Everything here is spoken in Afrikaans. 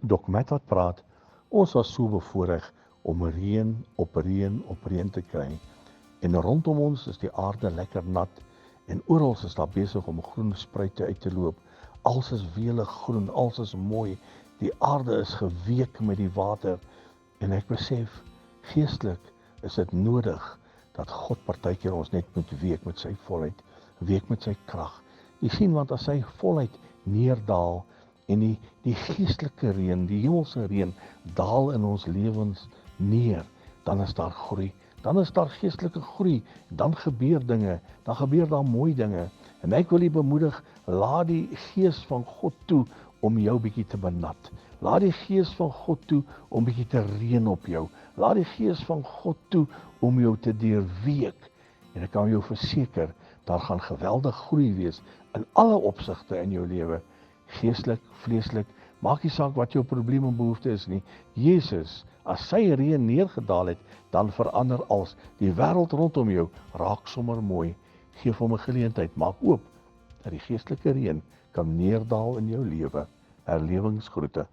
Dok Matt wat praat, ons was so bevoorreg om reën op reën te kry. En rondom ons is die aarde lekker nat en oral is daar besig om groen spruite uit te loop. Alles is welig groen, alles is mooi. Die aarde is geweek met die water. En ek besef, geestelik is dit nodig dat God partykeer ons net moet week met sy volheid, week met sy krag. Jy sien, want as sy volheid neerdaal en die geestelike reën, die hemelse reën, daal in ons lewens neer, dan is daar groei. Dan is daar geestelike groei, dan gebeur dinge, dan gebeur daar mooi dinge. En ek wil jy bemoedig, laat die gees van God toe om jou bietjie te benat. Laat die gees van God toe om bietjie te reën op jou. Laat die gees van God toe om jou te deurweek. En ek kan jou verseker, daar gaan geweldig groei wees in alle opsigte in jou lewe. Geestelik, vleeslik, maak nie saak wat jou probleem en behoefte is nie. Jesus, as sy reën neergedaal het, dan verander alles. Die wêreld rondom jou raak sommer mooi. Geef hom 'n geleentheid, maak oop dat die geestelike reën kan neerdaal in jou lewe. Herlewingsgroete.